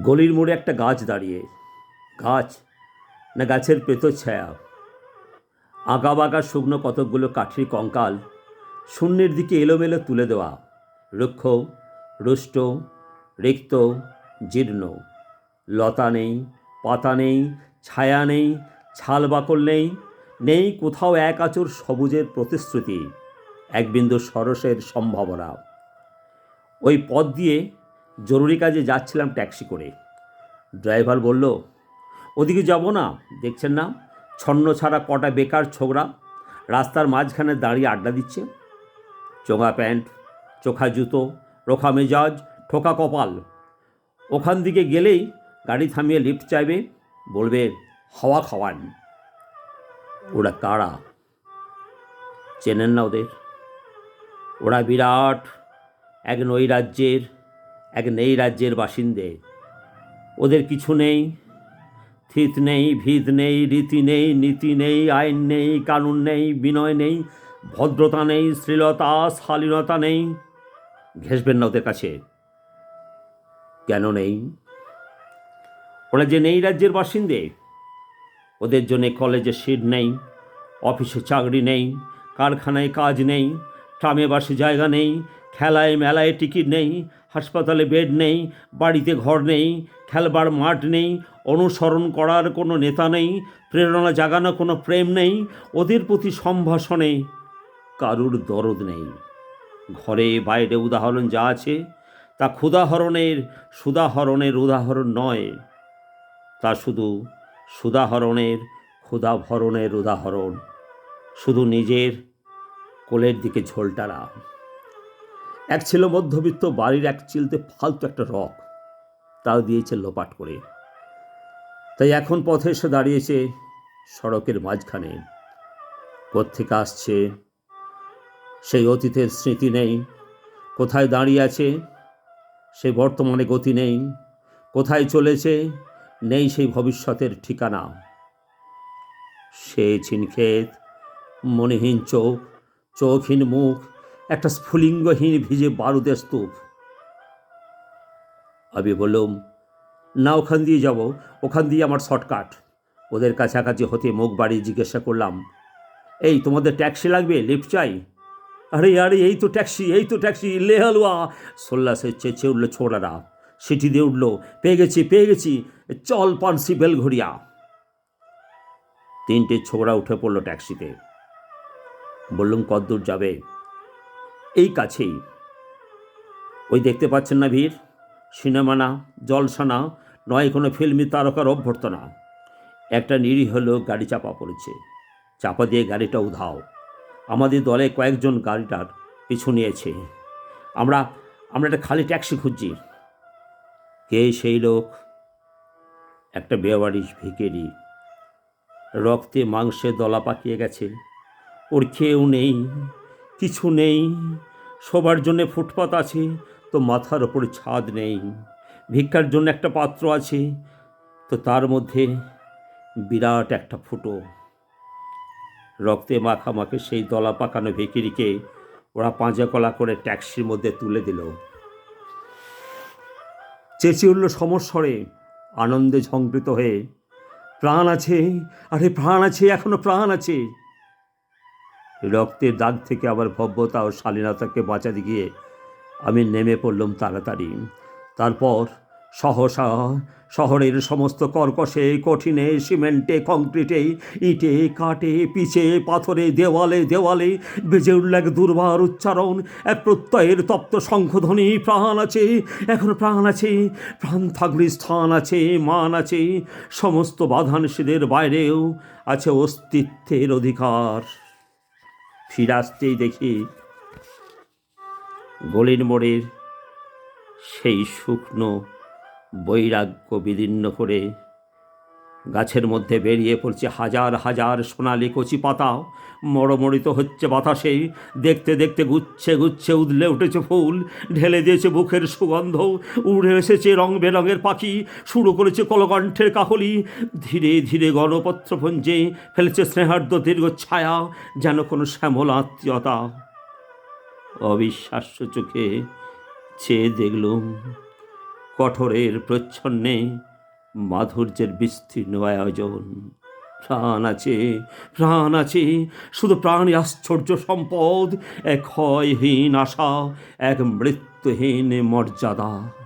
গলির মোড়ে একটা গাছ দাঁড়িয়ে, গাছ না গাছের পেতর ছায়া, আঁকা বাঁকা শুকনো কতকগুলো কাঠির কঙ্কাল শূন্যের দিকে এলোমেলো তুলে দেওয়া, রুক্ষ, রুষ্ট, রিক্ত, জীর্ণ। লতা নেই, পাতা নেই, ছায়া নেই, ছাল বাকল নেই, নেই কোথাও এক আঁচড় সবুজের প্রতিশ্রুতি, এক বিন্দু সরসের সম্ভাবনা। ওই পথ দিয়ে জরুরি কাজে যাচ্ছিলাম ট্যাক্সি করে। ড্রাইভার বলল, ওদিকে যাব না, দেখছেন না ছন্ন ছাড়া কটা বেকার ছোকরা রাস্তার মাঝখানে দাঁড়িয়ে আড্ডা দিচ্ছে। চোঙা প্যান্ট, চোখা জুতো, রোখা মেজাজ, ঠোকা কপাল। ওখান দিকে গেলেই গাড়ি থামিয়ে লিফট চাইবে, বলবে হাওয়া খাওয়ান। ওরা কারা? চেনেন না ওদের? ওরা বিরাট এক নৈরাজ্যের, এক নেই রাজ্যের বাসিন্দে। ওদের কিছু নেই, থিত নেই, ভিত নেই, রীতি নেই, নীতি নেই, আইন নেই, কানুন নেই, বিনয় নেই, ভদ্রতা নেই, শ্লীলতা, শালীনতা নেই। ঘেঁষবেন না ওদের কাছে। কেন নেই? ওরা যে নেই রাজ্যের বাসিন্দে, ওদের জন্যে কলেজে সিট নেই, অফিসে চাকরি নেই, কারখানায় কাজ নেই, ট্রামে বাসে জায়গা নেই, খেলায় মেলায় টিকিট নেই, হাসপাতালে বেড নেই, বাড়িতে ঘর নেই, খেলবার মাঠ নেই, অনুসরণ করার কোনো নেতা নেই, প্রেরণা জাগানো কোনো প্রেম নেই, ওদের প্রতি সম্ভাষণে কারুর দরদ নেই। ঘরে বাইরে উদাহরণ যা আছে তা ক্ষুধাহরণের সুধাহরণের উদাহরণ নয়, তা শুধু সুধাহরণের ক্ষুধাভরণের উদাহরণ। শুধু নিজের কোলের দিকে ঝোলটারা। এক ছিল মধ্যবিত্ত বাড়ির এক চিলতে ফালতু একটা রক, তাও দিয়েছে লোপাট করে। তাই এখন পথে এসে দাঁড়িয়েছে সড়কের মাঝখানে। কোত্থেকে আসছে সেই অতীতের স্মৃতি নেই, কোথায় দাঁড়িয়ে আছে সেই বর্তমানে গতি নেই, কোথায় চলেছে নেই সেই ভবিষ্যতের ঠিকানা। সে ছিনক্ষেত, মনেহীন চোখ, চোখহীন মুখ, একটা স্ফুলিঙ্গহীন ভিজে বারুদের স্তূপ। আমি বললাম, না ওখান দিয়ে যাব, ওখান দিয়ে আমার শর্টকাট। ওদের কাছাকাছি হতে মুখ বাড়িয়ে জিজ্ঞাসা করলাম, এই তোমাদের ট্যাক্সি লাগবে, লিফট চাই? আরে আরে এই তো ট্যাক্সি, এই তো ট্যাক্সি, লে হালুয়া! সোল্লাসে চেঁচে উঠল ছোড়ারা, সিটি দিয়ে উঠল, পেয়ে গেছি পেয়ে গেছি, চল পানসি বেলঘড়িয়া। তিনটে ছোকরা উঠে পড়ল ট্যাক্সিতে। বললুম, কদ্দূর যাবে? এই কাছেই। ওই দেখতে পাচ্ছেন না ভিড়? সিনেমা না, জলসা না, নয় কোনো ফিল্মি তারকার অভ্যর্থনা। একটা নিরীহ লোক গাড়ি চাপা পড়েছে, চাপা দিয়ে গাড়িটা উধাও। আমাদের দলে কয়েকজন গাড়িটার পিছু নিয়েছে। আমরা আমরা একটা খালি ট্যাক্সি খুঁজছি। কে সেই লোক? একটা বেওয়ারিশ ভিখারি, রক্তে মাংসে দলা পাকিয়ে গেছে। ওর কেউ নেই, কিছু নেই। শোবার জন্যে ফুটপাত আছে, তো মাথার ওপরে ছাদ নেই। ভিক্ষার জন্য একটা পাত্র আছে, তো তার মধ্যে বিরাট একটা ফুটো। রক্তে মাখামাখি সেই দলা পাকানো ভিখিরিকে ওরা পাঁজা কলা করে ট্যাক্সির মধ্যে তুলে দিল। চেঁচিয়ে উঠল সমস্বরে, আনন্দে ঝংকৃত হয়ে, প্রাণ আছে, আরে প্রাণ আছে, এখনো প্রাণ আছে। রক্তের দাগ থেকে আবার ভব্যতা ও শালীনতাকে বাঁচাতে গিয়ে আমি নেমে পড়লাম তাড়াতাড়ি। তারপর সহসা শহরের সমস্ত কর্কশে, কঠিনে, সিমেন্টে, কংক্রিটে, ইটে, কাঠে, পিচে, পাথরে, দেওয়ালে দেওয়ালে বেজে উঠল এক দুর্বার উচ্চারণ, এক প্রত্যয়ের তপ্ত শঙ্খধ্বনি। প্রাণ আছে, এখনো প্রাণ আছে, প্রাণ থাকলে স্থান আছে, মান আছে, সমস্ত বাধা নিষেধের বাইরেও আছে অস্তিত্বের অধিকার। ফিরে আসতেই দেখি গলির মোড়ের সেই শুকনো বৈরাগ্য বিদীর্ণ করে গাছের মধ্যে বেরিয়ে পড়ছে হাজার হাজার সোনালি কচি পাতা। মড়মড়িত হচ্ছে বাতাসে, দেখতে দেখতে গুচ্ছে গুচ্ছে উদলে উঠেছে ফুল, ঢেলে দিয়েছে বুকের সুগন্ধ, উড়ে এসেছে রং বেরঙের পাখি, শুরু করেছে কলকণ্ঠের কাকলি। ধীরে ধীরে গণপত্রপুঞ্জে ফেলেছে স্নেহার্দ্র দীর্ঘ ছায়া, যেন কোনো শ্যামল আত্মীয়তা। অবিশ্বাস্য চোখে চেয়ে দেখলুম কঠোরের প্রচ্ছন্নে মাধুর্যের বিস্তীর্ণ আয়োজন। প্রাণ আছে, শুধু প্রাণী আশ্চর্য সম্পদ, এক ক্ষয়হীন আশা, এক মৃত্যুহীন মর্যাদা।